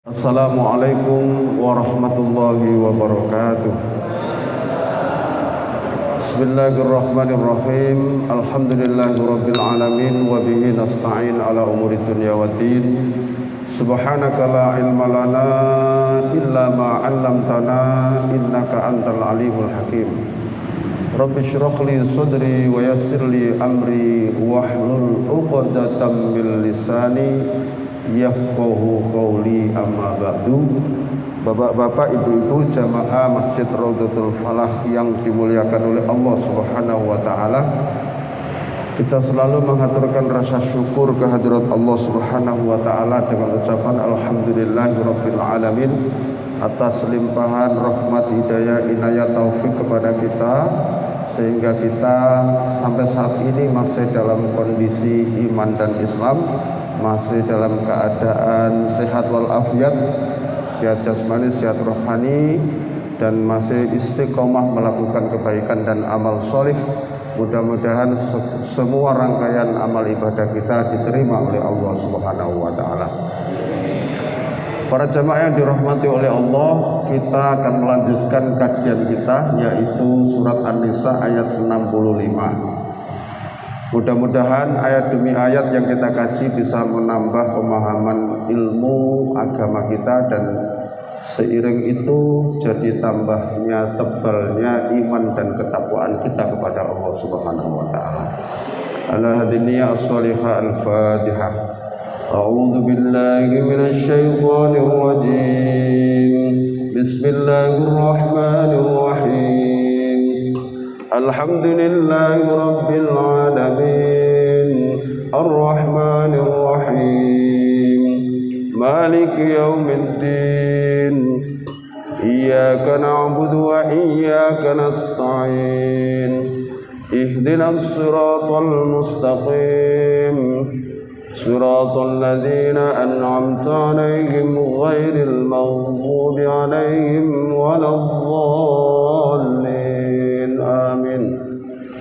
Assalamualaikum warahmatullahi wabarakatuh. Bismillahirrahmanirrahim. Alhamdulillahirabbil alamin wa bihi nasta'in ala umuri dunya waddin. Subhanaka la ilma lana illa ma 'allamtana innaka antal alimul hakim. Rabbi shrah li sadri wa yassir li amri wahlul 'uqdatam min lisani yafqahu qawli, amma ba'du. Bapak-bapak, ibu-ibu jamaah Masjid Raudhatul Falah yang dimuliakan oleh Allah Subhanahu wa taala. Kita selalu mengaturkan rasa syukur kehadirat Allah Subhanahu wa taala dengan ucapan alhamdulillahirabbil alamin atas limpahan rahmat, hidayah, inayah, taufik kepada kita sehingga kita sampai saat ini masih dalam kondisi iman dan Islam, masih dalam keadaan sehat walafiat, sehat jasmani, sehat rohani, dan masih istiqomah melakukan kebaikan dan amal soleh. Mudah-mudahan semua rangkaian amal ibadah kita diterima oleh Allah Subhanahu wa taala. Para jamaah yang dirahmati oleh Allah, kita akan melanjutkan kajian kita, yaitu surat An-Nisa ayat 65. Mudah-mudahan ayat demi ayat yang kita kaji bisa menambah pemahaman ilmu agama kita, dan seiring itu jadi tambahnya tebalnya iman dan ketakwaan kita kepada Allah Subhanahu wa taala. Ala hadiniya as-salihah al-Fatihah. A'udzu billahi minasy syaithanir rajim. Bismillahirrahmanirrahim. Alhamdulillahi rabbil alamin, ar-rahmanir rahim, maliki yaumiddin, iyyaka na'budu wa iyyaka nasta'in, ihdinas siratal mustaqim, siratal ladzina an'amta 'alaihim ghairil maghdubi 'alaihim waladdallin. Amin.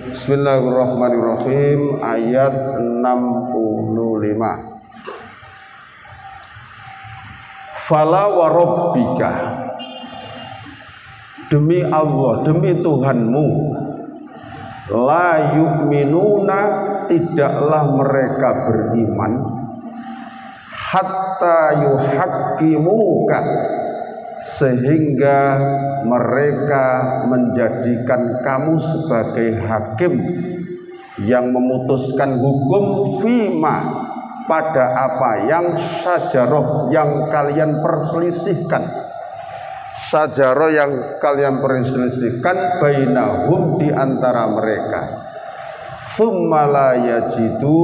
Bismillahirrahmanirrahim. Ayat 65. Fala wa rabbika, demi Allah, demi Tuhanmu, la yu'minuna, tidaklah mereka beriman, hatta yuhaqqimuka, sehingga mereka menjadikan kamu sebagai hakim yang memutuskan hukum fima, pada apa yang syajaroh, yang kalian perselisihkan, syajaroh yang kalian perselisihkan, bainahum, di antara mereka. Tsumma la yajidu,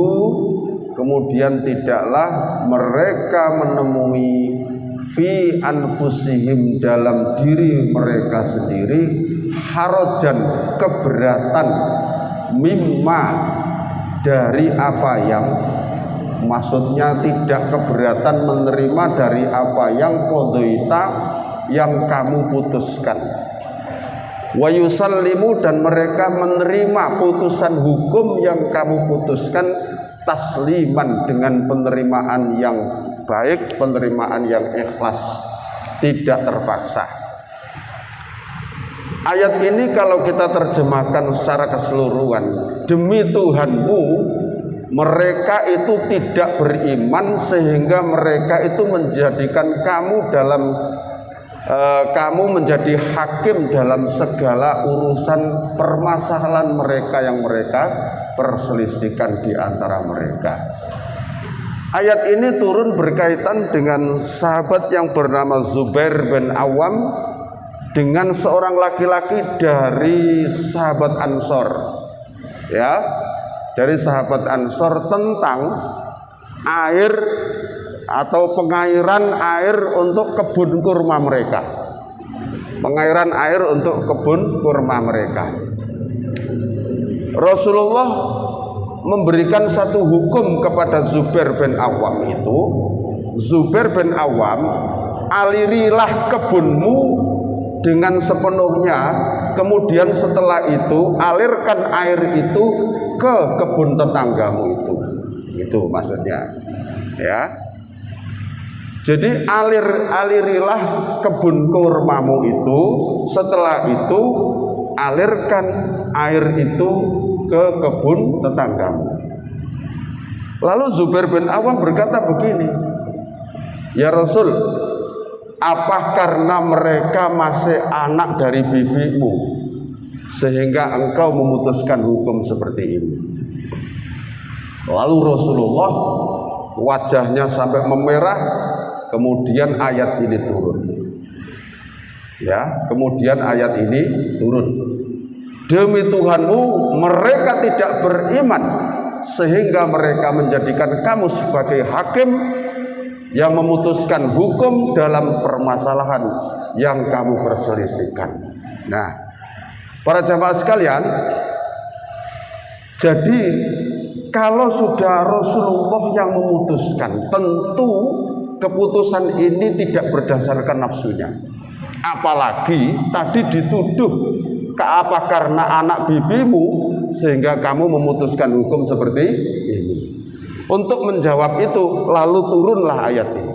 kemudian tidaklah mereka menemui fi anfusihim, dalam diri mereka sendiri, harajan, keberatan, mimma, dari apa yang, maksudnya tidak keberatan menerima dari apa yang qadaita, yang kamu putuskan. Wa yusallimu, dan mereka menerima putusan hukum yang kamu putuskan, tasliman, dengan penerimaan yang baik, penerimaan yang ikhlas, tidak terpaksa. Ayat ini kalau kita terjemahkan secara keseluruhan, demi Tuhanmu, mereka itu tidak beriman sehingga mereka itu menjadikan kamu kamu menjadi hakim dalam segala urusan permasalahan mereka yang mereka perselisihkan di antara mereka. Ayat ini turun berkaitan dengan sahabat yang bernama Zubair bin Awam dengan seorang laki-laki dari sahabat Ansor, ya, dari sahabat Ansor, tentang air atau pengairan air untuk kebun kurma mereka. Pengairan air untuk kebun kurma mereka. Rasulullah memberikan satu hukum kepada Zubair bin Awam itu, Zubair bin Awam, alirilah kebunmu dengan sepenuhnya, kemudian setelah itu alirkan air itu ke kebun tetanggamu itu maksudnya, ya. Jadi alirilah kebun kurmamu itu, setelah itu alirkan air itu ke kebun tetanggamu. Lalu Zubair bin Awam berkata begini, ya Rasul, apa karena mereka masih anak dari bibimu sehingga engkau memutuskan hukum seperti ini? Lalu Rasulullah wajahnya sampai memerah, kemudian ayat ini turun. Ya, kemudian ayat ini turun. Demi Tuhanmu, mereka tidak beriman sehingga mereka menjadikan kamu sebagai hakim yang memutuskan hukum dalam permasalahan yang kamu perselisihkan. Nah, para jamaah sekalian, jadi kalau sudah Rasulullah yang memutuskan, tentu keputusan ini tidak berdasarkan nafsunya. Apalagi tadi dituduh, apa karena anak bibimu sehingga kamu memutuskan hukum seperti ini. Untuk menjawab itu lalu turunlah ayat ini.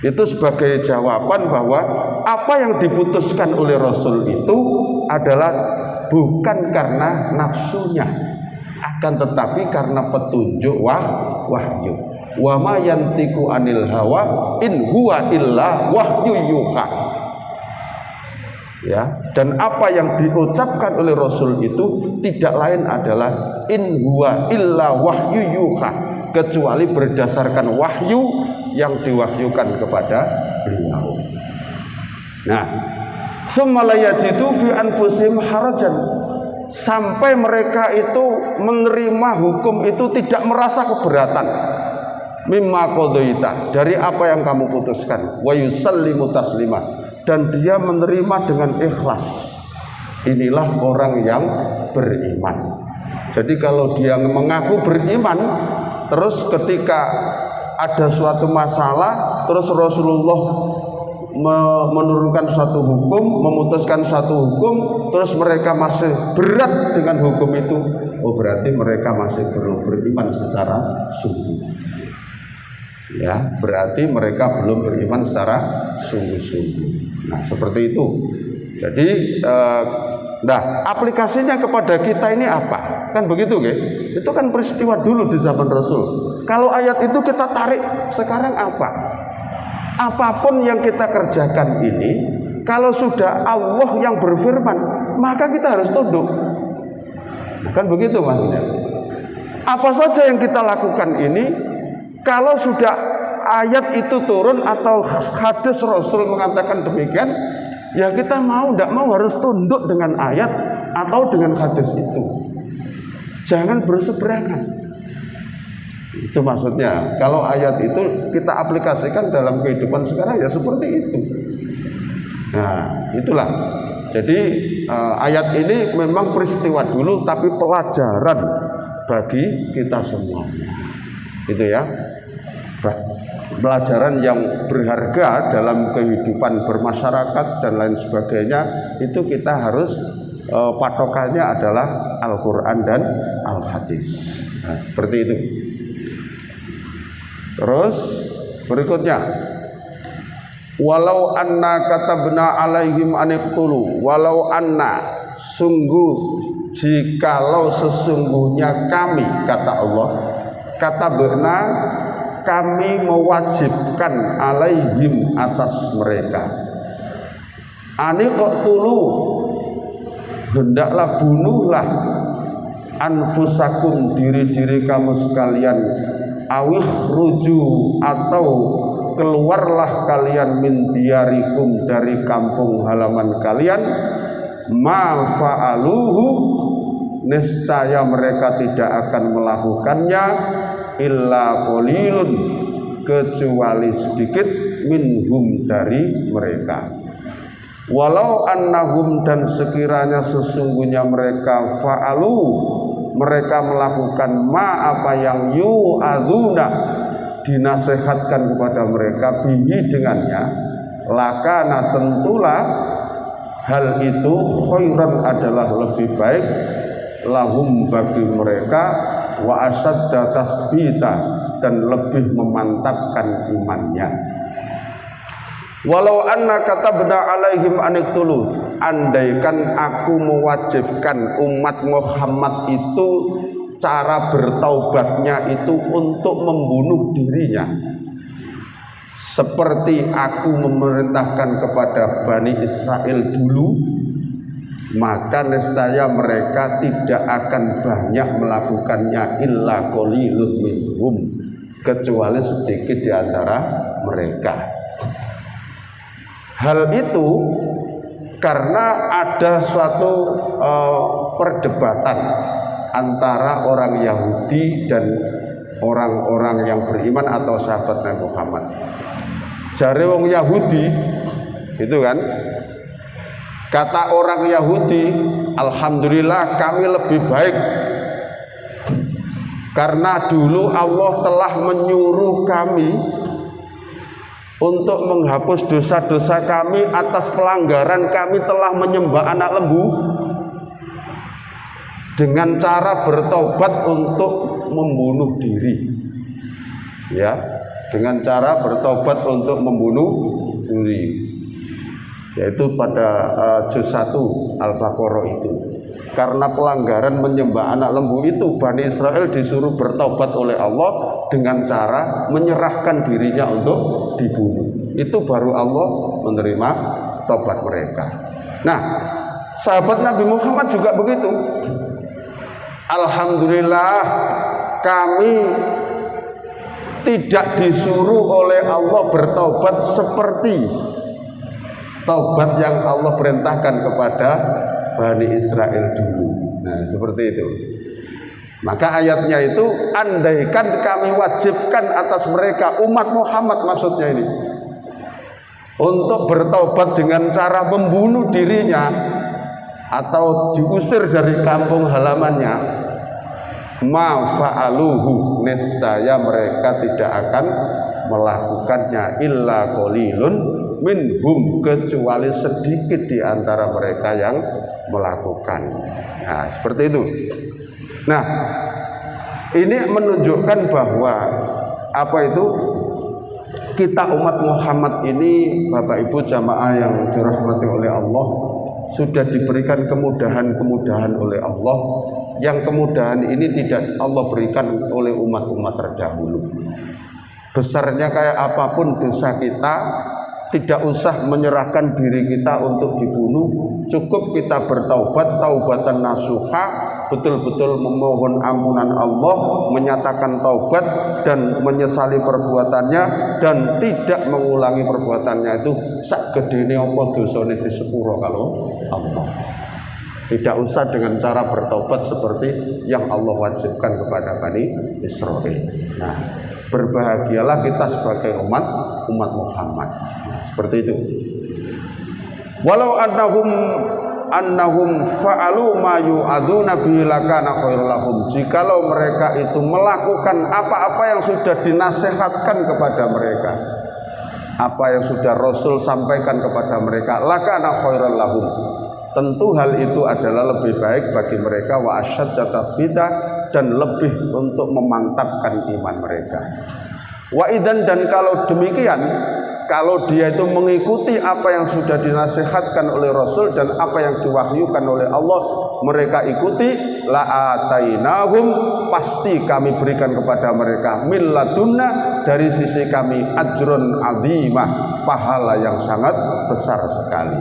Itu sebagai jawaban bahwa apa yang diputuskan oleh Rasul itu adalah bukan karena nafsunya, akan tetapi karena petunjuk wahyu. Wa ma yantiqu anil hawa in huwa illa wahyu yuha. Ya, dan apa yang diucapkan oleh Rasul itu tidak lain adalah in huwa illa wahyu yuha, kecuali berdasarkan wahyu yang diwahyukan kepada beliau. Nah, summa la yajidu fi anfusihim harajan, sampai mereka itu menerima hukum itu tidak merasa keberatan, mimma qadaita, dari apa yang kamu putuskan, wa yusallimu taslima, dan dia menerima dengan ikhlas. Inilah orang yang beriman. Jadi kalau dia mengaku beriman, terus ketika ada suatu masalah, terus Rasulullah menurunkan suatu hukum, memutuskan suatu hukum, terus mereka masih berat dengan hukum itu, oh berarti mereka masih belum beriman secara sungguh. Ya, berarti mereka belum beriman secara sungguh-sungguh. Nah, seperti itu. Jadi, aplikasinya kepada kita ini apa? Kan begitu, kan? Itu kan peristiwa dulu di zaman Rasul. Kalau ayat itu kita tarik sekarang apa? Apapun yang kita kerjakan ini, kalau sudah Allah yang berfirman, maka kita harus tunduk. Kan begitu maksudnya. Apa saja yang kita lakukan ini, kalau sudah ayat itu turun atau hadis Rasul mengatakan demikian, ya kita tidak mau harus tunduk dengan ayat atau dengan hadis itu. Jangan berseberangan. Itu maksudnya. Kalau ayat itu kita aplikasikan dalam kehidupan sekarang, ya seperti itu. Nah, itulah. Jadi ayat ini memang peristiwa dulu, tapi pelajaran bagi kita semua. Itu ya. Pelajaran yang berharga dalam kehidupan bermasyarakat dan lain sebagainya, itu kita harus patokannya adalah Al-Quran dan Al-Hadis. Nah, seperti itu. Terus berikutnya, walau anna katabna alaihim aniqtulu, walau anna, sungguh jikalau sesungguhnya kami, kata Allah, katabna, kami mewajibkan alaihim, atas mereka, aniqtulu, hendaklah bunuhlah, anfusakum, diri-diri kamu sekalian, awih ruju, atau keluarlah kalian, min diyarikum, dari kampung halaman kalian, ma fa'aluhu, niscaya mereka tidak akan melakukannya, illa qalilun, kecuali sedikit, minhum, dari mereka. Walau annahum, dan sekiranya sesungguhnya mereka, fa'alu, mereka melakukan ma, apa yang yu'adzuna, dinasihatkan kepada mereka, bihi, dengannya, lakana, tentulah hal itu, khairan, adalah lebih baik, lahum, bagi mereka, wa asadda tathbita, dan lebih memantapkan imannya. Walau anna katabna alaihim aniktulu, andaikan aku mewajibkan umat Muhammad itu cara bertaubatnya itu untuk membunuh dirinya, seperti aku memerintahkan kepada Bani Israel dulu, maka niscaya mereka tidak akan banyak melakukannya, illa qalilun minhum, kecuali sedikit di antara mereka. Hal itu karena ada suatu perdebatan antara orang Yahudi dan orang-orang yang beriman atau sahabat Nabi Muhammad. Jare wong Yahudi itu kan, kata orang Yahudi, alhamdulillah kami lebih baik karena dulu Allah telah menyuruh kami untuk menghapus dosa-dosa kami atas pelanggaran kami telah menyembah anak lembu dengan cara bertobat untuk membunuh diri, ya, dengan cara bertobat untuk membunuh diri, yaitu pada juz 1 Al-Baqarah itu. Karena pelanggaran menyembah anak lembu itu, Bani Israel disuruh bertobat oleh Allah dengan cara menyerahkan dirinya untuk dibunuh. Itu baru Allah menerima tobat mereka. Nah, sahabat Nabi Muhammad juga begitu. Alhamdulillah kami tidak disuruh oleh Allah bertobat seperti tobat yang Allah perintahkan kepada Bani Israel dulu. Nah, seperti itu. Maka ayatnya itu, andaikan kami wajibkan atas mereka, umat Muhammad maksudnya ini, untuk bertobat dengan cara membunuh dirinya atau diusir dari kampung halamannya, ma fa'aluhu, niscaya mereka tidak akan melakukannya, illa qalilun minhum, kecuali sedikit di antara mereka yang melakukan. Nah, seperti itu. Nah, ini menunjukkan bahwa apa itu, kita umat Muhammad ini, Bapak Ibu jamaah yang dirahmati oleh Allah, sudah diberikan kemudahan-kemudahan oleh Allah, yang kemudahan ini tidak Allah berikan oleh umat-umat terdahulu. Besarnya kayak apapun dosa kita, tidak usah menyerahkan diri kita untuk dibunuh, cukup kita bertaubat, taubatan nasuha, betul-betul memohon ampunan Allah, menyatakan taubat dan menyesali perbuatannya, dan tidak mengulangi perbuatannya itu sak gedene apa dosane di sepuro kalau Allah. Tidak usah dengan cara bertaubat seperti yang Allah wajibkan kepada Bani Israel. Nah, berbahagialah kita sebagai umat Muhammad. Nah, seperti itu. Walau annahum fa'alu ma yu'adzuna bihi lakana khairul lahum. Jikalau mereka itu melakukan apa-apa yang sudah dinasihatkan kepada mereka, apa yang sudah Rasul sampaikan kepada mereka, lakana khairul lahum, tentu hal itu adalah lebih baik bagi mereka, wa asyadda tathbita, dan lebih untuk memantapkan iman mereka. Wa idzan, dan kalau demikian, kalau dia itu mengikuti apa yang sudah dinasihatkan oleh Rasul dan apa yang diwahyukan oleh Allah, mereka ikuti, la atainahum, pasti kami berikan kepada mereka, min ladunna, dari sisi kami, ajrun azimah, pahala yang sangat besar sekali.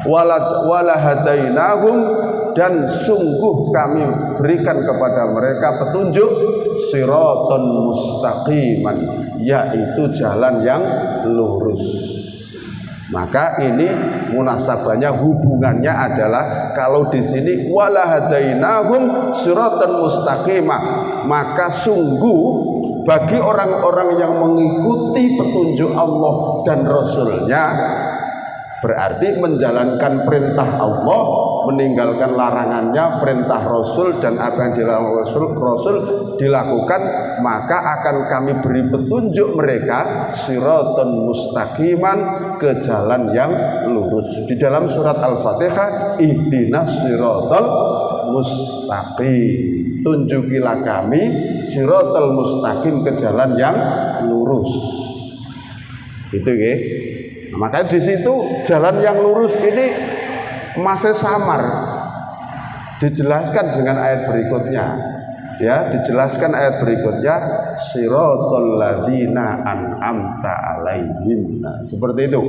Wala hadainahum, dan sungguh kami berikan kepada mereka petunjuk, siraton mustaqiman, yaitu jalan yang lurus. Maka ini munasabahnya, hubungannya adalah kalau di sini wala hadainahum siraton mustaqimah, maka sungguh bagi orang-orang yang mengikuti petunjuk Allah dan Rasulnya, berarti menjalankan perintah Allah, meninggalkan larangannya, perintah Rasul, dan apa yang dilakukan Rasul dilakukan, maka akan kami beri petunjuk mereka, siraton mustaqiman, ke jalan yang lurus. Di dalam surat Al-Fatihah, ihdinas siratal mustaqim, tunjukilah kami siratal mustaqim, ke jalan yang lurus. Itu ya. Makanya di situ jalan yang lurus ini masih samar. Dijelaskan dengan ayat berikutnya. Ya, dijelaskan ayat berikutnya, siratal ladzina an'amta alaihim. Nah, seperti itu.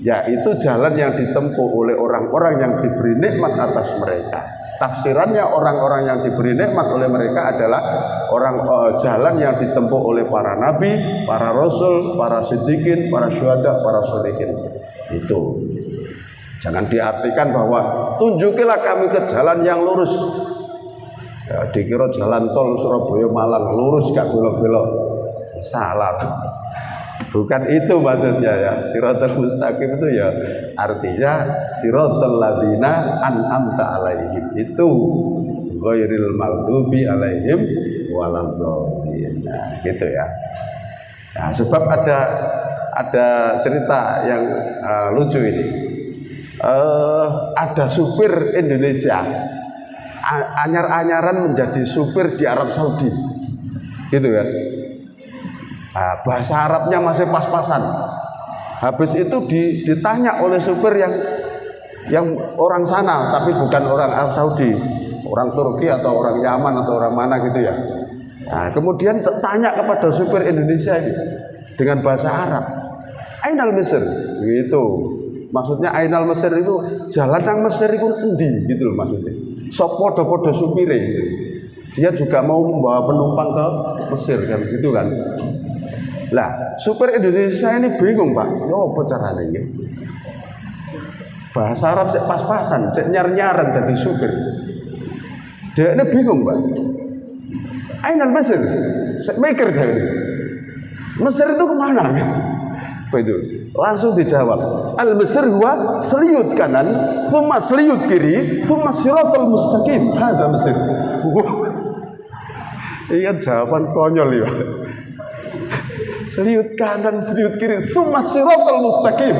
Yaitu jalan yang ditempuh oleh orang-orang yang diberi nikmat atas mereka. Tafsirannya orang-orang yang diberi nikmat oleh mereka adalah jalan yang ditempuh oleh para nabi, para rasul, para siddiqin, para syuhada, para sholihin. Itu. Jangan diartikan bahwa tunjukilah kami ke jalan yang lurus. Ya, dikira jalan tol Surabaya Malang lurus gak belok-belok. Salah. Bukan itu maksudnya ya. Siratal mustaqim itu ya artinya siratal ladzina an'amta alaihim. Itu ghairil maghdubi alaihim waladhdallin. Nah, gitu ya. Nah, sebab ada cerita yang lucu ini. Ada supir Indonesia anyar-anyaran menjadi supir di Arab Saudi, gitu kan? Nah, bahasa Arabnya masih pas-pasan. Habis itu ditanya oleh supir yang orang sana, tapi bukan orang Arab Saudi, orang Turki atau orang Yaman atau orang mana gitu ya. Nah, kemudian tanya kepada supir Indonesia ini dengan bahasa Arab, Ainal Mesir, gitu. Maksudnya Ainal Mesir itu jalan nang Mesir itu endi gitu loh maksudnya. Sok podo-podo supire gitu. Dia juga mau membawa penumpang ke Mesir kan gitu kan. Lah, supir Indonesia ini bingung, Pak. Yo apa carane iki? Bahasa Arab sik pas-pasan, sik nyar-nyaran dadi supir. Dia ini bingung, Pak. Ainal Mesir? Sik mikir dia ini. Mesir itu kemana? Itu langsung dijawab, al-Mesir huwa seliyut kanan, thumma seliyut kiri, thumma siratal mustaqim. Hada Mesir. Iya jawaban konyol ya. Seliyut kanan, seliyut kiri, thumma siratal mustaqim.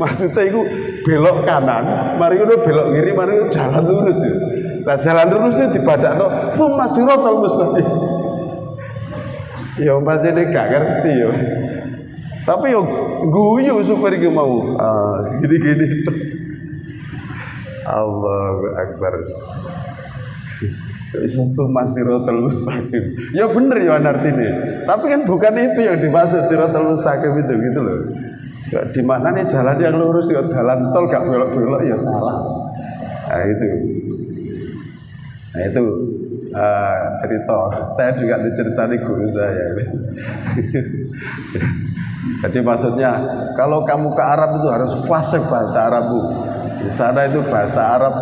Maksudnya itu belok kanan, mari itu belok kiri, mari itu jalan lurus ya. Nah jalan lurus itu dibadakno thumma siratal mustaqim. Ya pancene gak ngerti ya. Tapi yo guyu supir iki mau gini-gini. Allahu Akbar. Itu masiratul mustaqim. Ya bener ya artinya. Tapi kan bukan itu yang dimaksud siratul mustaqim itu gitu loh. Ya, di mana nih jalan yang lurus ya jalan tol gak belok-belok ya salah. Nah itu. Nah itu cerita. Saya juga diceritani guru saya ini. Jadi maksudnya kalau kamu ke Arab itu harus fasih bahasa Arabmu. Di sana itu bahasa Arab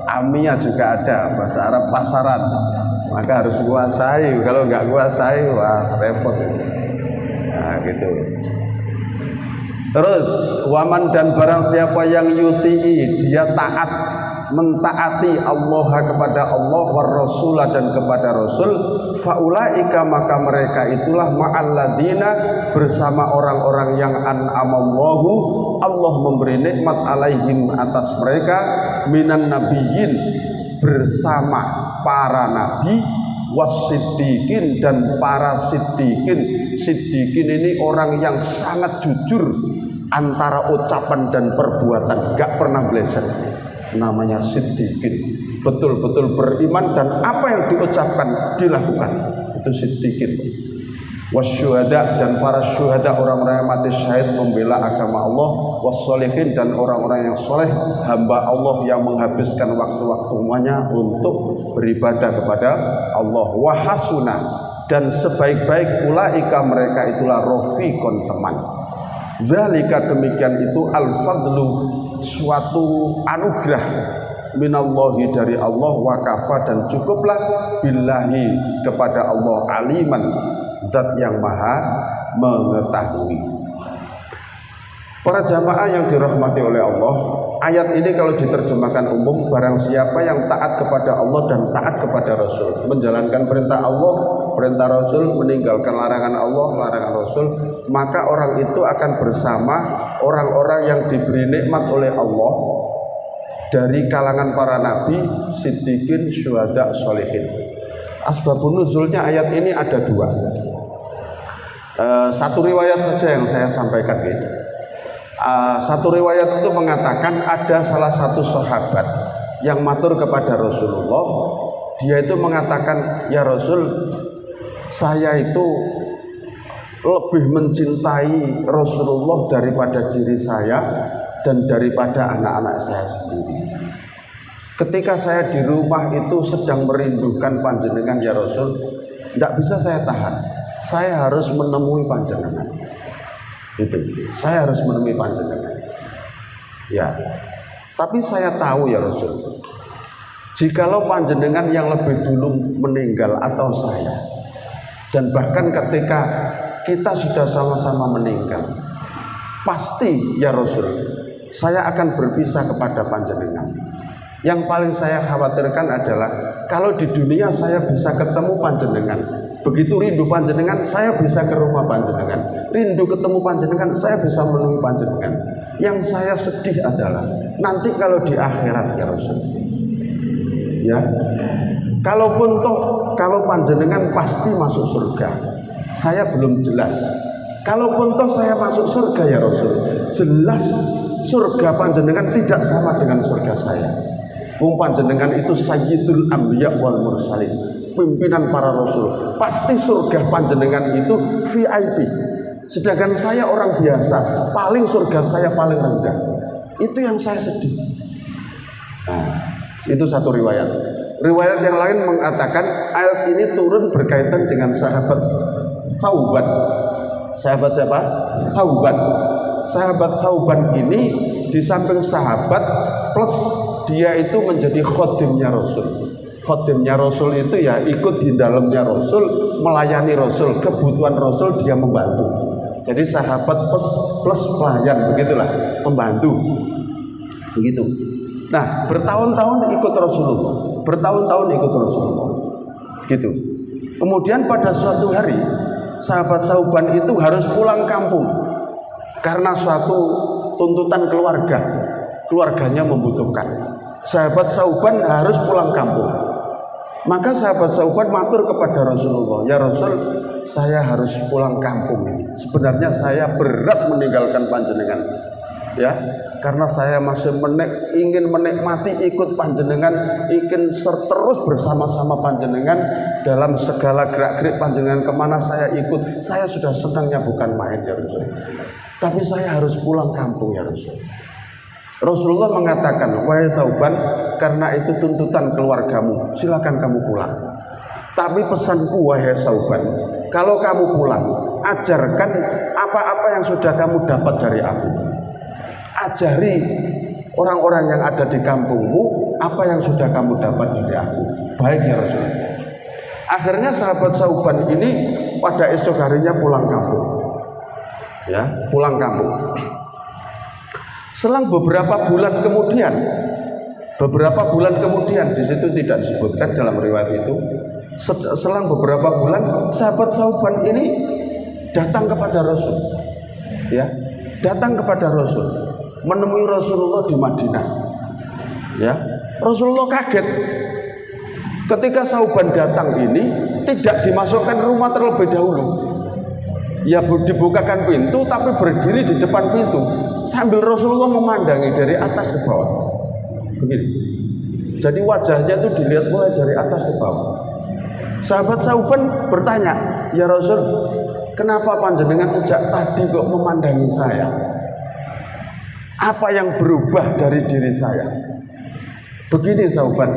amiyah juga ada, bahasa Arab pasaran. Maka harus kuasai. Kalau nggak kuasai, wah repot. Nah gitu. Terus waman dan barang siapa yang yuti'i, dia taat, mentaati Allah kepada Allah war Rasul dan kepada Rasul, faulaika maka mereka itulah ma'alladzina bersama orang-orang yang an'amallahu Allah memberi nikmat alaihim atas mereka minan nabiyyin bersama para nabi wasiddiqin dan para siddiqin. Siddiqin ini orang yang sangat jujur antara ucapan dan perbuatan, gak pernah meleset. Namanya siddiqin, betul-betul beriman dan apa yang diucapkan dilakukan, itu siddiqin. Wasyuhada dan para syuhada, orang-orang yang mati syahid membela agama Allah. Wassolihin dan orang-orang yang soleh, hamba Allah yang menghabiskan waktu-waktunya untuk beribadah kepada Allah. Wahasuna dan sebaik-baik ulaika mereka itulah rofiqon teman. Zalika demikian itu al-fadlu suatu anugerah minallahi dari Allah, wa kafa dan cukuplah billahi kepada Allah aliman zat yang maha mengetahui. Para jamaah yang dirahmati oleh Allah, ayat ini kalau diterjemahkan umum, barang siapa yang taat kepada Allah dan taat kepada Rasul, menjalankan perintah Allah, perintah Rasul, meninggalkan larangan Allah, larangan Rasul, maka orang itu akan bersama orang-orang yang diberi nikmat oleh Allah dari kalangan para nabi, siddiqin, syuhada, sholihin. Asbabun nuzulnya ayat ini ada dua. Satu riwayat saja yang saya sampaikan ya. Satu riwayat itu mengatakan ada salah satu sahabat yang matur kepada Rasulullah. Dia itu mengatakan, ya Rasul, saya itu lebih mencintai Rasulullah daripada diri saya dan daripada anak-anak saya sendiri. Ketika saya di rumah itu sedang merindukan panjenengan ya Rasul, tidak bisa saya tahan. Saya harus menemui panjenengan. Itu, saya harus menemui panjenengan. Ya, tapi saya tahu ya Rasul, jikalau panjenengan yang lebih dulu meninggal atau saya, dan bahkan ketika kita sudah sama-sama meninggal, pasti ya Rasul, saya akan berpisah kepada panjenengan. Yang paling saya khawatirkan adalah kalau di dunia saya bisa ketemu panjenengan, begitu rindu panjenengan, saya bisa ke rumah panjenengan. Rindu ketemu panjenengan, saya bisa menemui panjenengan. Yang saya sedih adalah nanti kalau di akhirat ya Rasul. Ya, kalaupun kalau panjenengan pasti masuk surga, saya belum jelas. Kalaupun saya masuk surga ya Rasul, jelas surga panjenengan tidak sama dengan surga saya. Panjenengan itu sayyidul anbiya wal mursalin, pimpinan para rasul. Pasti surga panjenengan itu VIP. Sedangkan saya orang biasa, paling surga saya paling rendah. Itu yang saya sedih. Nah, itu satu riwayat. Riwayat yang lain mengatakan ayat ini turun berkaitan dengan sahabat Thauban. Sahabat siapa? Thauban. Sahabat Thauban ini di samping sahabat plus dia itu menjadi khodimnya Rasul. Khodimnya Rasul itu ya ikut di dalamnya Rasul, melayani Rasul, kebutuhan Rasul dia membantu. Jadi sahabat plus pelayan, begitulah, membantu. Begitu. Nah, bertahun-tahun ikut Rasulullah, bertahun-tahun ikut Rasulullah. Gitu. Kemudian pada suatu hari, sahabat Thauban itu harus pulang kampung karena suatu tuntutan keluarganya membutuhkan. Sahabat Thauban harus pulang kampung. Maka sahabat Thauban matur kepada Rasulullah, ya Rasul, saya harus pulang kampung ini. Sebenarnya saya berat meninggalkan panjenengan, ya, karena saya masih ingin menikmati ikut panjenengan, ingin terus bersama-sama panjenengan dalam segala gerak-gerik panjenengan kemana saya ikut. Saya sudah senangnya bukan main ya Rasul. Tapi saya harus pulang kampung ya Rasul. Rasulullah mengatakan, wahai Thauban, karena itu tuntutan keluargamu, silakan kamu pulang. Tapi pesanku wahai Thauban, kalau kamu pulang, ajarkan apa-apa yang sudah kamu dapat dari aku. Ajari orang-orang yang ada di kampungmu apa yang sudah kamu dapat dari aku. Baik ya Rasul. Akhirnya sahabat Thauban ini pada esok harinya pulang kampung. Ya, pulang kampung. Selang beberapa bulan kemudian di situ tidak disebutkan dalam riwayat itu. Selang beberapa bulan sahabat Thauban ini datang kepada Rasul. Ya, datang kepada Rasul, menemui Rasulullah di Madinah. Ya, Rasulullah kaget ketika Thauban datang ini tidak dimasukkan rumah terlebih dahulu. Ya, dibukakan pintu tapi berdiri di depan pintu sambil Rasulullah memandangi dari atas ke bawah. Begini. Jadi wajahnya itu dilihat mulai dari atas ke bawah. Sahabat Thauban bertanya, ya Rasul, kenapa panjenengan sejak tadi kok memandangi saya? Apa yang berubah dari diri saya? Begini Thauban,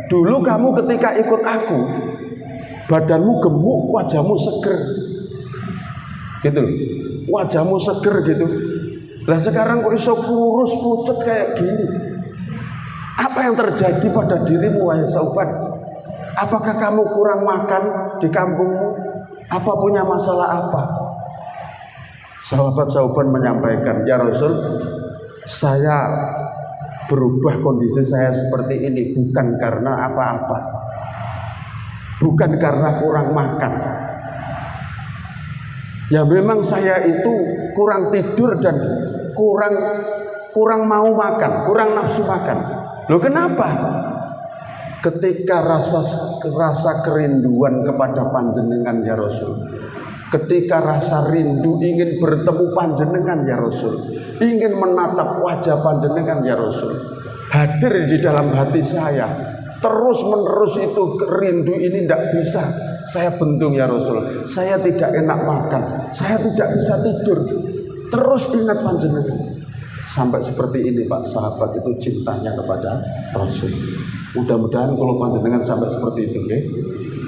dulu kamu ketika ikut aku, badanmu gemuk, wajahmu seger, gitu loh, wajahmu seger gitu. Lah sekarang kok iso kurus pucet kayak gini? Apa yang terjadi pada dirimu wahai Thauban? Apakah kamu kurang makan di kampungmu? Apa punya masalah apa? Sahabat Thauban menyampaikan, ya Rasul, saya berubah kondisi saya seperti ini bukan karena apa-apa, bukan karena kurang makan. Ya memang saya itu kurang tidur dan kurang mau makan, kurang nafsu makan. Loh kenapa? Ketika rasa kerinduan kepada panjenengan ya Rasul, ketika rasa rindu ingin bertemu panjenengan ya Rasul, ingin menatap wajah panjenengan ya Rasul, hadir di dalam hati saya. Terus menerus itu rindu ini tidak bisa saya bendung ya Rasul. Saya tidak enak makan, saya tidak bisa tidur, terus ingat panjenengan. Sampai seperti ini Pak, sahabat itu cintanya kepada Rasul. Mudah-mudahan kalau panjenengan sampai seperti itu ya,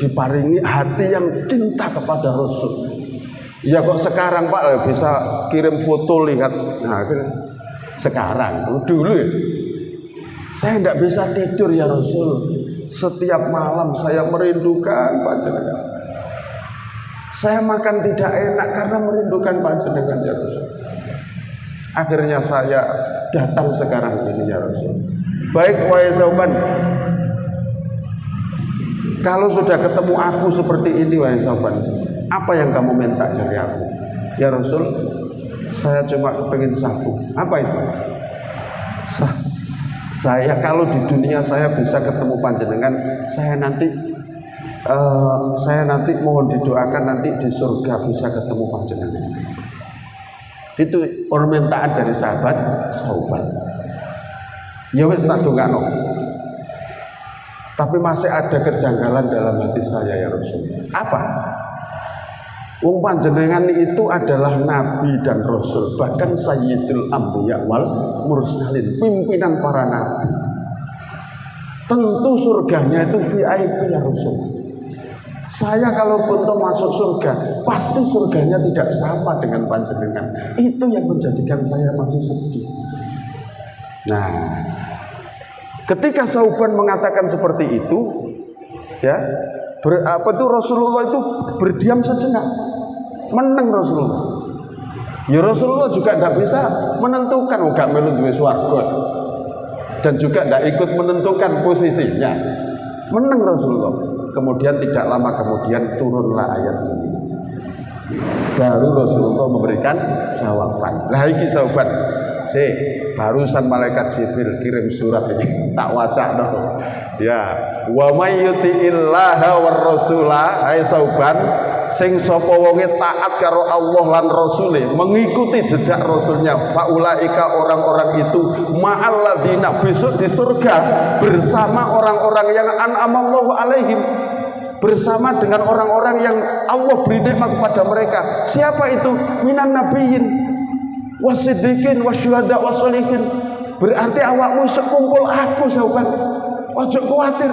diparingi hati yang cinta kepada Rasul. Ya kok sekarang Pak bisa kirim foto lihat. Nah sekarang, dulu ya saya tidak bisa tidur ya Rasul. Setiap malam saya merindukan panjenengan. Saya makan tidak enak karena merindukan panjenengan ya Rasul. Akhirnya saya datang sekarang ini ya Rasul. Baik wahai sahabat, kalau sudah ketemu aku seperti ini wahai sahabat, apa yang kamu minta dari aku? Ya Rasul, saya cuma kepingin satu. Apa itu? Saya kalau di dunia saya bisa ketemu panjenengan, saya nanti mohon didoakan nanti di surga bisa ketemu panjenengan. Itu permintaan dari sahabat. Ya wis tak dongakno. Tapi masih ada kejanggalan dalam hati saya ya Rasul. Apa? Wong panjenengan itu adalah nabi dan rasul, bahkan sayyidul anbiya wal mursalin, pimpinan para nabi. Tentu surganya itu VIP ya Rasul. Saya kalau pun masuk surga, pasti surganya tidak sama dengan panjenengan. Itu yang menjadikan saya masih sedih. Nah, ketika Sauban mengatakan seperti itu, ya, Rasulullah itu berdiam sejenak, meneng Rasulullah. Ya Rasulullah juga tidak bisa menentukan, enggak melu duwe swarga, dan juga tidak ikut menentukan posisinya. Meneng Rasulullah. Kemudian tidak lama kemudian turunlah ayat ini. Baru Rasulullah memberikan jawaban. Lah iki sahabat, barusan malaikat Jibril kirim surat ini, tak waca dong. Ya, wa may yuti'illaha war rasula, hai sauban, sing sapa wonge taat karo Allah lan rasule, mengikuti jejak rasulnya, faulaika orang-orang itu ma'al ladina, besok di surga bersama orang-orang yang an'amallahu alaihim, bersama dengan orang-orang yang Allah beri nikmat kepada mereka. Siapa itu? Minan nabiyyin wasiddiqin wasyuhada wassolihin. Berarti awakmu sekumpul aku sahabat. Ojo khawatir,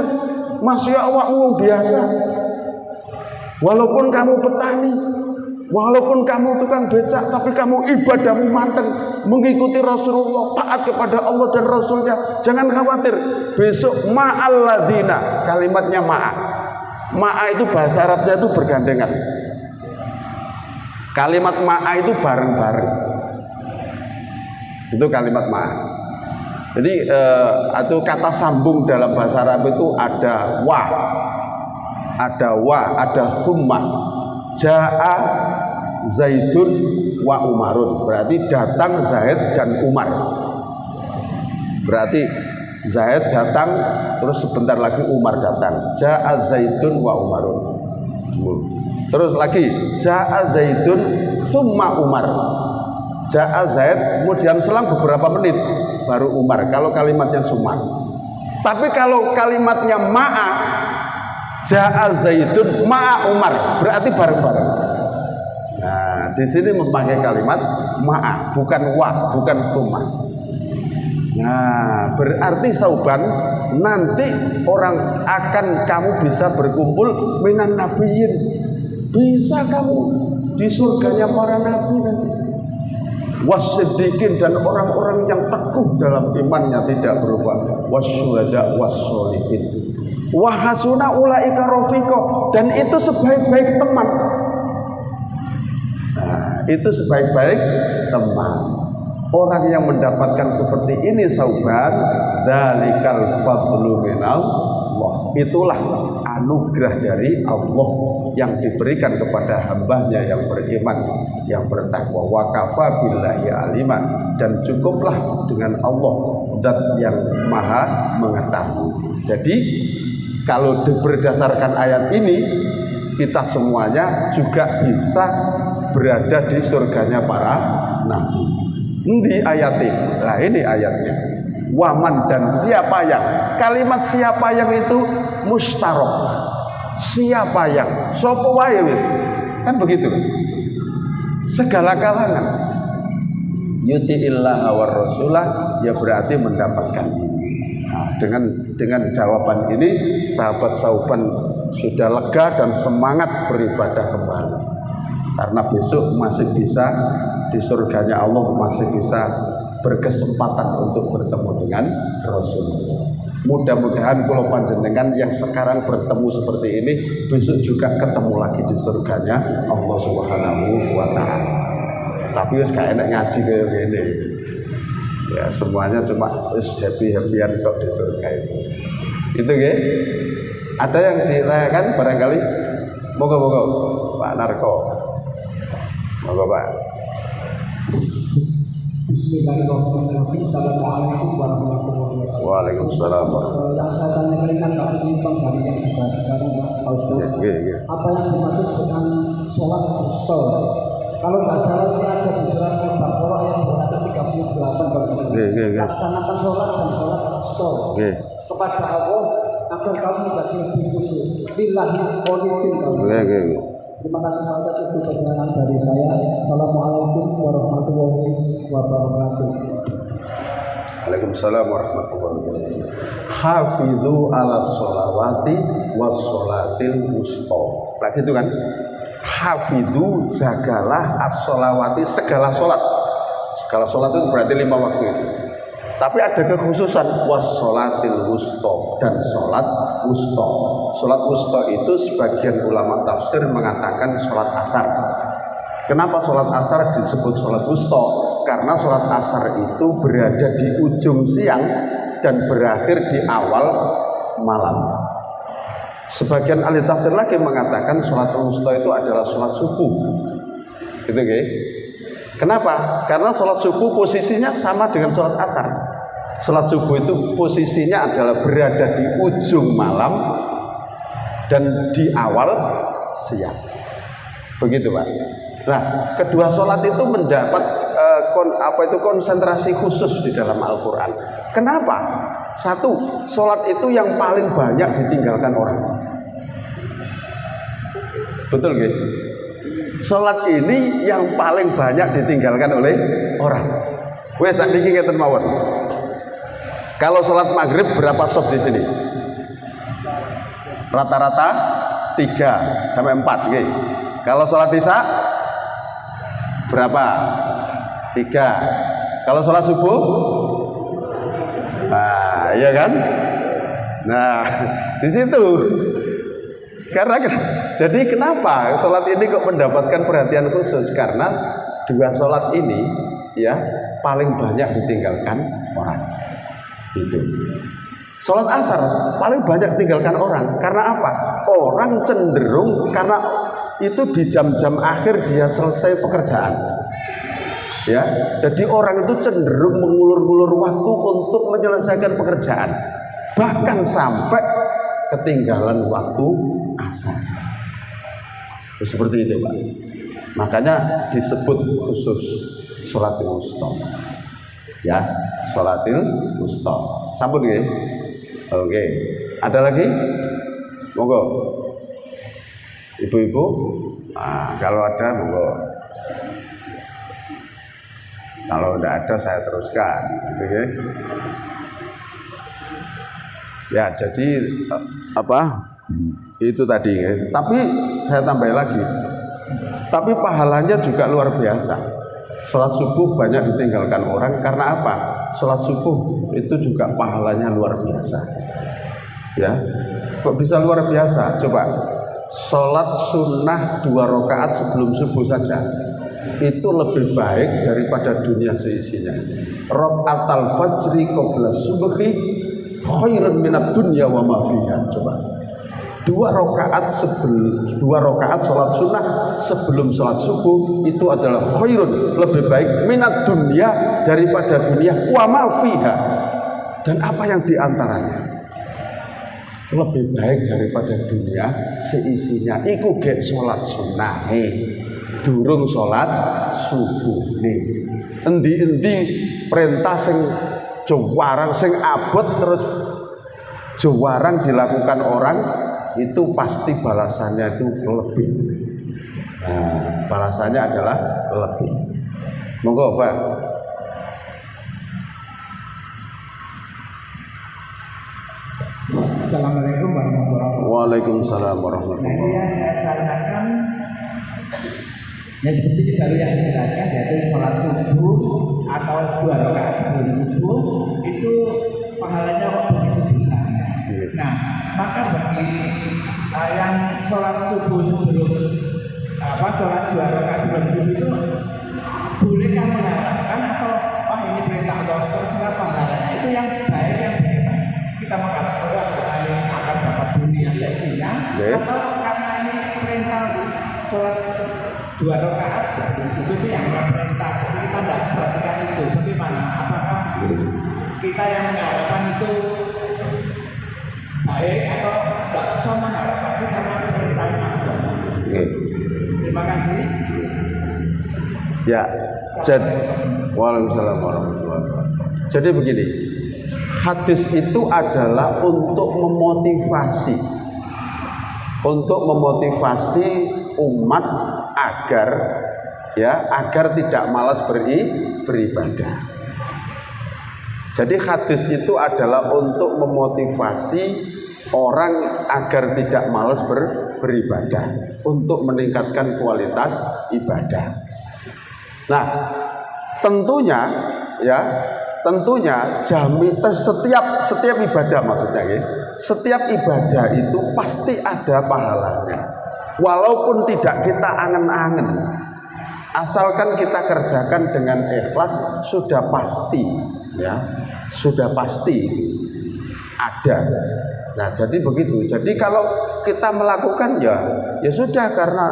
masih awakmu biasa. Walaupun kamu petani, walaupun kamu tukang becak, tapi kamu ibadahmu mateng, mengikuti Rasulullah, taat kepada Allah dan Rasulnya. Jangan khawatir. Besok ma'alladzina, kalimatnya ma'a. Ma'a itu bahasa Arabnya itu bergandengan. Kalimat ma'a itu bareng-bareng. Itu kalimat ma'a. Jadi atau kata sambung dalam bahasa Arab itu ada wa, ada summa. Ja'a Zaidun wa Umarun, berarti datang Zaid dan Umar. Berarti Zaid datang, terus sebentar lagi Umar datang. Ja'a Zaidun wa Umarun. Terus lagi Ja'a Zaidun summa Umar. Ja'a Zaid, kemudian selang beberapa menit baru Umar. Kalau kalimatnya summa. Tapi kalau kalimatnya ma'a, Ja'a Zaidun ma'a Umar, berarti bareng-bareng. Nah, di sini memakai kalimat ma'a, bukan wa, bukan summa. Nah, berarti sauban, nanti orang akan kamu bisa berkumpul minan nabiyyin. Bisa kamu di surganya para nabi nanti. Wasiddiqin, dan orang-orang yang teguh dalam imannya tidak berubah. Wasyuhada wassolihin. Wahasuna ulaika rafiqa, dan itu sebaik-baik teman. Nah, itu sebaik-baik teman. Orang yang mendapatkan seperti ini sauban, dzalikal fadlu minallah. Itulah anugerah dari Allah yang diberikan kepada hambanya yang beriman, yang bertakwa. Wa kafa billahi aliman, dan cukuplah dengan Allah zat yang maha mengetahui. Jadi kalau berdasarkan ayat ini, kita semuanya juga bisa berada di surganya para nabi. Di ayatnya, nah ini ayatnya. Waman dan siapa yang, kalimat siapa yang itu mustarok. Siapa yang, sopo wae wis, kan begitu. Segala kalangan. Yuti'illah wa rasulah, ya berarti mendapatkan ini. Nah, dengan jawaban ini sahabat Sauban sudah lega dan semangat beribadah kembali. Karena besok masih bisa di surganya Allah, masih bisa berkesempatan untuk bertemu dengan Rasulullah. Mudah-mudahan kalau panjenengan yang sekarang bertemu seperti ini besok juga ketemu lagi di surganya Allah Subhanahu wa taala. Tapi wis gak enak ngaji kayak gini. Ya semuanya cuma happy-happyan kok di surga itu. Itu nggih. Ada yang ditanyakan barangkali? Moga-moga Pak Narko. Moga Pak. Bismillahirrahmanirrahim. Assalamualaikum warahmatullahi wabarakatuh. Waalaikumsalam. Yang saya tanyakan kan Pak Bintang dari yang kita sekarang Pak apa yang dimaksud dengan sholat wusta? Kalau nggak salah itu ada di surat Al-Baqarah ayat 238 laksanakan sholat dan sholat wusta kepada Allah agar kamu menjadi lebih khusyuk. Lillahi qanitin kamu. Terima kasih banyak itu pertanyaan dari saya. Assalamualaikum warahmatullahi wabarakatuh. Waalaikumsalam warahmatullahi wabarakatuh. Hafidhu ala sholawati was sholatil wusta. Lagi itu kan. Hafidhu, jagalah as-sholawati, segala sholat. Segala sholat itu berarti 5 waktu itu. Tapi ada kekhususan was sholatil wusta dan sholat wusta. Sholat wusta itu sebagian ulama tafsir mengatakan sholat asar. Kenapa sholat asar disebut sholat wusta? Karena sholat asar itu berada di ujung siang dan berakhir di awal malam. Sebagian ahli tafsir lagi mengatakan sholat wusta itu adalah sholat subuh. Gitu nggih. Kenapa? Karena sholat subuh posisinya sama dengan sholat asar. Sholat subuh itu posisinya adalah berada di ujung malam dan di awal siang. Begitu Pak. Nah, kedua sholat itu mendapat konsentrasi khusus di dalam Al-Quran. Kenapa? Satu, sholat itu yang paling banyak ditinggalkan orang. Betul gak? Sholat ini yang paling banyak ditinggalkan oleh orang. Wes saat ini ngeten mawon. Kalau sholat maghrib berapa soft di sini? Rata-rata 3 sampai 4. Okay. Kalau sholat isya berapa? 3. Kalau sholat subuh? Nah, iya kan? Nah, di situ. Karena jadi kenapa sholat ini kok mendapatkan perhatian khusus? Karena dua sholat ini ya paling banyak ditinggalkan orang. Itu. Sholat asar paling banyak ditinggalkan orang. Karena apa? Orang cenderung karena itu di jam-jam akhir dia selesai pekerjaan. Ya, jadi orang itu cenderung mengulur-ulur waktu untuk menyelesaikan pekerjaan. Bahkan sampai ketinggalan waktu asar. Seperti itu Pak. Makanya disebut khusus sholatil wusta. Ya, sholatil wusta. Sampun nggih? Oke. Ada lagi? Monggo. Ibu-ibu, nah, kalau ada monggo. Kalau tidak ada saya teruskan, gitu ya. Ya, jadi apa? Itu tadi ya. Tapi saya tambah lagi. Tapi pahalanya juga luar biasa. Sholat subuh banyak ditinggalkan orang karena apa? Sholat subuh itu juga pahalanya luar biasa. Ya, kok bisa luar biasa? Coba sholat sunnah 2 rakaat sebelum subuh saja itu lebih baik daripada dunia seisinya. Rakaatul fajri qabla subhi khairun minad dunya wa ma fiha. Coba 2 rakaat sholat sunnah sebelum sholat subuh itu adalah khairun, lebih baik minad dunya, daripada dunia wa ma fiha, dan apa yang diantaranya lebih baik daripada dunia seisinya. Iku gek sholat sunnah. durung salat subuh nih. Endi-endi perintah sing juwarang sing abot terus juwarang dilakukan orang itu pasti balasannya itu lebih. Nah, balasannya adalah lebih. Monggo Pak. Assalamualaikum warahmatullahi wabarakatuh. Waalaikumsalam warahmatullahi Nah, wabarakatuh. yang saya tanyakan ya seperti baru yang dijelaskan, yaitu sholat subuh atau 2 rakaat sebelum subuh itu pahalanya kok begitu besar. Nah, maka bagi yang sholat subuh sebelum sholat 2 rakaat sebelum subuh itu bolehkah mengharapkan atau ini perintah Allah terserah pahalanya itu yang baik yang bagaimana? Kita mengharapkan ini akan dapat dunia jadinya atau karena ini perintah sholat 2 rakaat sebelum subuh itu yang perintah, jadi kita tidak perhatikan itu. Bagaimana? Apakah kita yang mengharapkan itu baik atau tidak usah mengharapkan itu karena perintahnya Allah? Terima kasih. Ya, jadi waalaikumsalam warahmatullahi wabarakatuh. Jadi begini, hadis itu adalah untuk memotivasi umat agar tidak malas beribadah. Jadi hadis itu adalah untuk memotivasi orang agar tidak malas beribadah, untuk meningkatkan kualitas ibadah. Nah, tentunya setiap ibadah maksudnya ya, setiap ibadah itu pasti ada pahalanya. Walaupun tidak kita angen-angen, asalkan kita kerjakan dengan ikhlas sudah pasti ada. Nah, jadi begitu. Jadi kalau kita melakukan ya sudah karena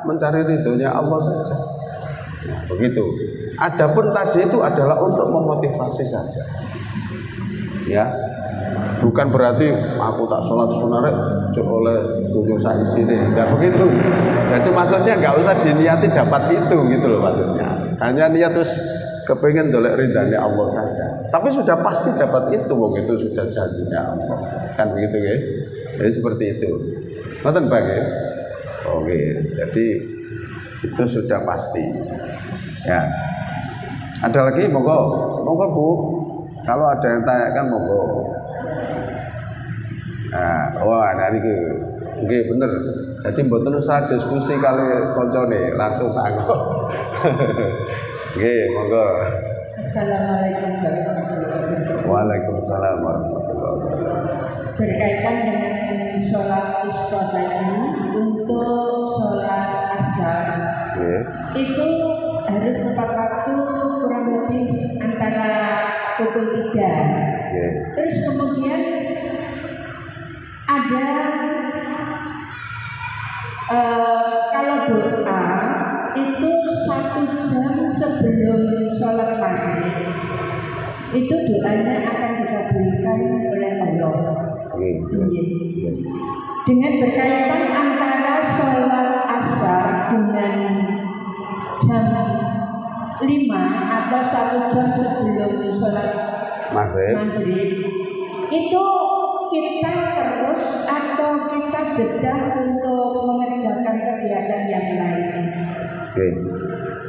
mencari ridhonya Allah saja. Nah, begitu. Adapun tadi itu adalah untuk memotivasi saja. Ya. Bukan berarti aku tak sholat sunarek oleh dunia saya sini. Enggak begitu. Jadi maksudnya enggak usah diniati dapat itu gitu loh maksudnya. Hanya niat terus kepengen dolek ridhanya Allah saja. Tapi sudah pasti dapat itu, wong itu sudah janjinya Allah. Kan begitu ya. Jadi seperti itu. Ngoten Pak ya. Oke, jadi itu sudah pasti. Ya. Ada lagi monggo Bu. Kalau ada yang tanyakan monggo. Nah, wah dari itu, oke bener. Jadi mboten usah diskusi kali koncone, langsung takon. Oke, monggo. Assalamualaikum warahmatullahi wabarakatuh. Waalaikumsalam warahmatullahi wabarakatuh. Berkaitan dengan sholat isya tadi, untuk sholat asar itu harus tepat waktu kurang lebih antara pukul 3. Terus kemudian ada kalau doa itu 1 jam sebelum sholat maghrib itu doanya akan dikabulkan oleh Allah. Dengan berkaitan antara sholat asar dengan jam 5 atau 1 jam sebelum sholat maghrib itu kita terus atau kita jeda untuk mengerjakan kegiatan yang lain.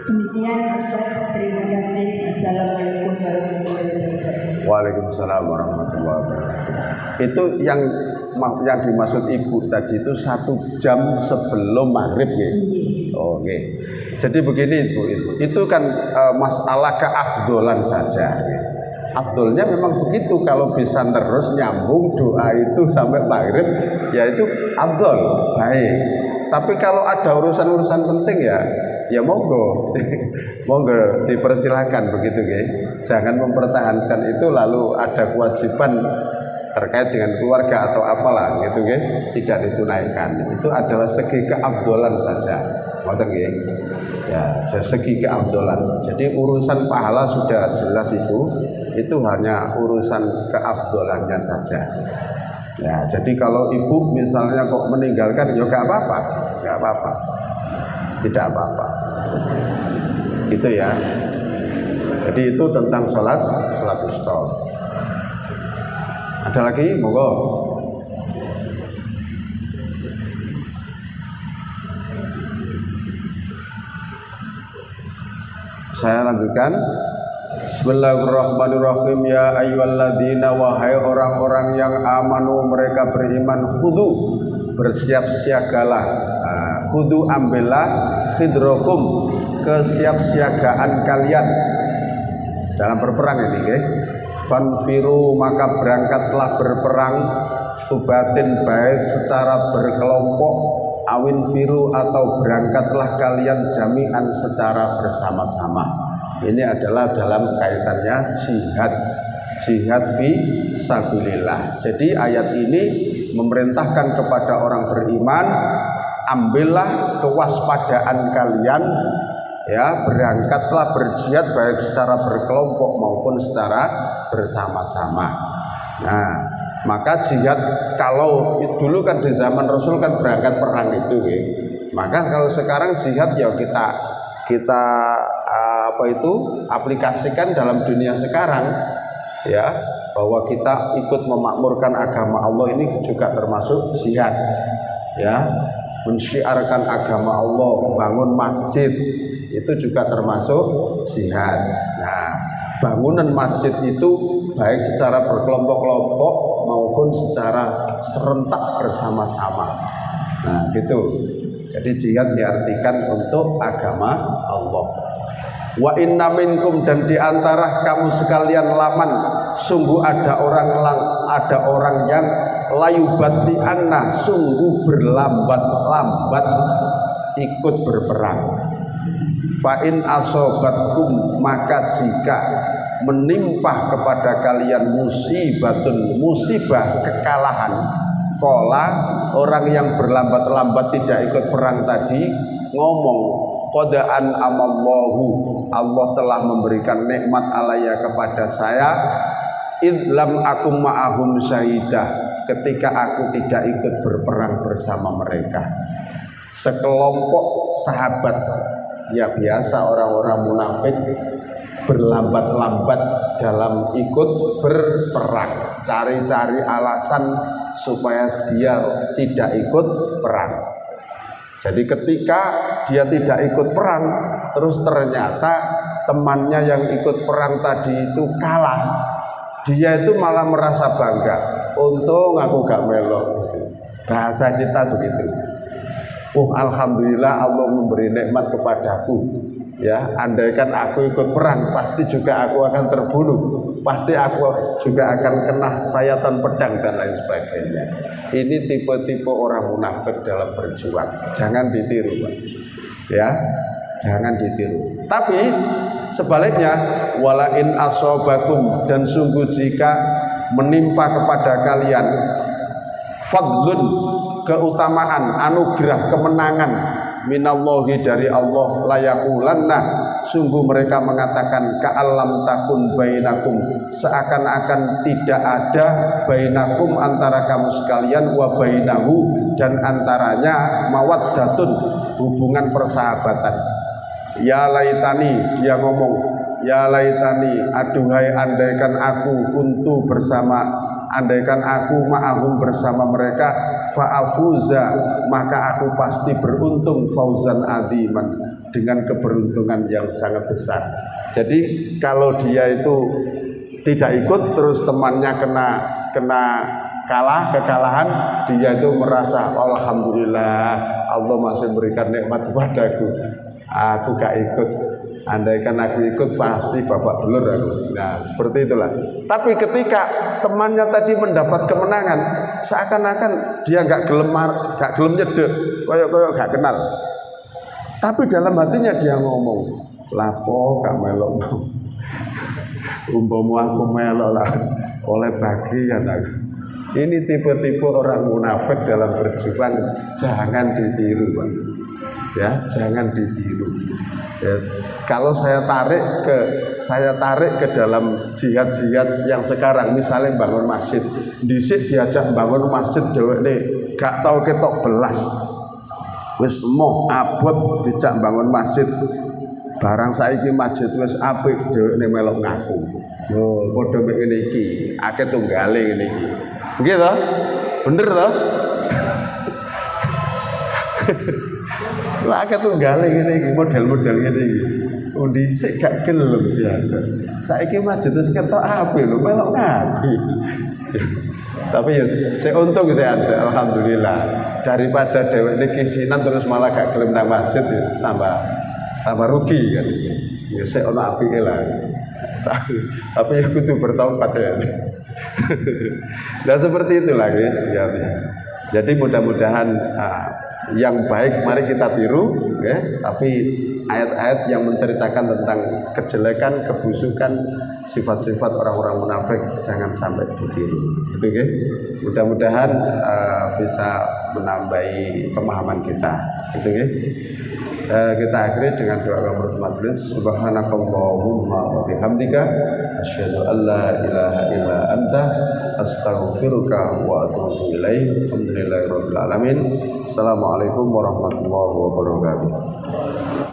Demikian Ustaz, terima kasih. Assalamualaikum warahmatullahi wabarakatuh. Waalaikumsalam warahmatullahi wabarakatuh. Itu yang dimaksud Ibu tadi itu 1 jam sebelum maghrib ya. Oke. Jadi begini Ibu, itu kan masalah keafdolan saja. Ya. Afdolnya memang begitu, kalau bisa terus nyambung doa itu sampai maghrib, ya itu afdol, baik. Tapi kalau ada urusan-urusan penting ya monggo, monggo dipersilahkan begitu ya. Jangan mempertahankan itu lalu ada kewajiban terkait dengan keluarga atau apalah gitu ya, tidak ditunaikan. Itu adalah segi keafdolan saja, ngoten nggih. Ya, segi keafdolan. Jadi urusan pahala sudah jelas itu hanya urusan keafdolannya saja. Ya, jadi kalau ibu misalnya kok meninggalkan ya nggak apa-apa. tidak apa-apa. Itu ya. Jadi itu tentang sholat wusta. Ada lagi? Monggo. Saya lanjutkan. Bismillahirrahmanirrahim. Ya ayyuhalladzina, wahai orang-orang yang amanu, mereka beriman, khudu, bersiap-siagalah. Khudu, ambillah, khidrokum, kesiapsiagaan kalian dalam berperang ini, okay? Fanfiru, maka berangkatlah berperang, subatin, baik secara berkelompok, awin firu, atau berangkatlah kalian jami'an secara bersama-sama. Ini adalah dalam kaitannya jihad fi sabilillah. Jadi ayat ini memerintahkan kepada orang beriman, ambillah kewaspadaan kalian, ya, berangkatlah berjihad baik secara berkelompok maupun secara bersama-sama. Nah, maka jihad, kalau dulu kan di zaman Rasul kan berangkat perang itu, ya. Maka kalau sekarang jihad ya kita aplikasikan dalam dunia sekarang, ya, bahwa kita ikut memakmurkan agama Allah, ini juga termasuk jihad, ya, mensyiarkan agama Allah, bangun masjid, itu juga termasuk jihad. Nah, bangunan masjid itu baik secara berkelompok-kelompok maupun secara serentak bersama-sama. Nah, gitu. Jadi jihad diartikan untuk agama Allah. Wa inna minkum, dan diantara kamu sekalian laman, sungguh ada orang yang layubati anna, sungguh berlambat-lambat ikut berperang. Fa in asobatkum, maka jika menimpa kepada kalian musibah kekalahan, kola, orang yang berlambat-lambat tidak ikut perang tadi ngomong, qada'an amallahu, Allah telah memberikan nikmat alaya kepada saya, idlam akum ma'ahum syahidah, ketika aku tidak ikut berperang bersama mereka. Sekelompok sahabat, ya biasa orang-orang munafik, berlambat-lambat dalam ikut berperang, cari-cari alasan supaya dia tidak ikut perang. Jadi ketika dia tidak ikut perang, terus ternyata temannya yang ikut perang tadi itu kalah, dia itu malah merasa bangga. Untung aku gak melok, bahasa kita begitu. Alhamdulillah Allah memberi nikmat kepadaku, ya, andaikan aku ikut perang pasti juga aku akan terbunuh, pasti aku juga akan kena sayatan pedang dan lain sebagainya. Ini tipe-tipe orang munafik dalam berjuang, jangan ditiru, Pak. Ya, jangan ditiru. Tapi sebaliknya, walain asobakum, dan sungguh jika menimpa kepada kalian fadlun, keutamaan, anugerah, kemenangan, minallahi, dari Allah, layakulanna, sungguh mereka mengatakan, ka'alam takun bainakum, seakan-akan tidak ada bainakum, antara kamu sekalian, wa bainahu, dan antaranya mawaddatun, hubungan persahabatan. Ya laitani, dia ngomong, ya laitani, aduhai andaikan aku kuntu bersama, andaikan aku ma'ahum bersama mereka, fa'afuza, maka aku pasti beruntung, fauzan aziman, dengan keberuntungan yang sangat besar. Jadi kalau dia itu tidak ikut, terus temannya kena kekalahan, dia itu merasa alhamdulillah Allah masih memberikan nikmat kepadaku, aku gak ikut. Andaikan aku ikut pasti babak belur aku. Nah, seperti itulah. Tapi ketika temannya tadi mendapat kemenangan, seakan-akan dia gak gelem nyedek, koyok-koyok gak kenal. Tapi dalam hatinya dia ngomong, lapo gak melok, umpamu aku melok lah, oleh bagian aku. Ini tipe-tipe orang munafik dalam berjuang, jangan ditiru, Pak. Ya, jangan ditiru. Ya, kalau saya tarik ke dalam jihad-jihad yang sekarang, misalnya bangun masjid, dhisik diajak bangun masjid dheweke gak tau ketok belas. wis emoh abot dijak bangun masjid. Barang saiki masjid wis apik dheweke melok ngaku. Yo padha mek ngene iki, akeh tunggale ngene iki. Nggih to? Bener to? Lah akeh tunggale ngene iki, model-model ngene iki. Undi sik gak gelem diajak. Saiki masjid wis ketok apik lho, melok ngaku. Tapi ya saya untung sehat, alhamdulillah. Daripada dheweke kisinan terus malah gak gelem nang masjid ya tambah rugi kan. Ya saya ono apike lah. Tapi ya kudu bertaubat ya. Nah seperti itulah ya. Jadi mudah-mudahan yang baik mari kita tiru ya, tapi ayat-ayat yang menceritakan tentang kejelekan, kebusukan, sifat-sifat orang-orang munafik jangan sampai ditiru. Itu ya. Mudah-mudahan bisa menambahi pemahaman kita. Itu ya. Kita akhiri dengan doa kafaratul majelis. Subhanakallahumma wa bihamdika asyhadu an la ilaha illa anta astaghfiruka wa atubu ilaik. Alhamdulillahirabbil alamin. Assalamualaikum warahmatullahi wabarakatuh.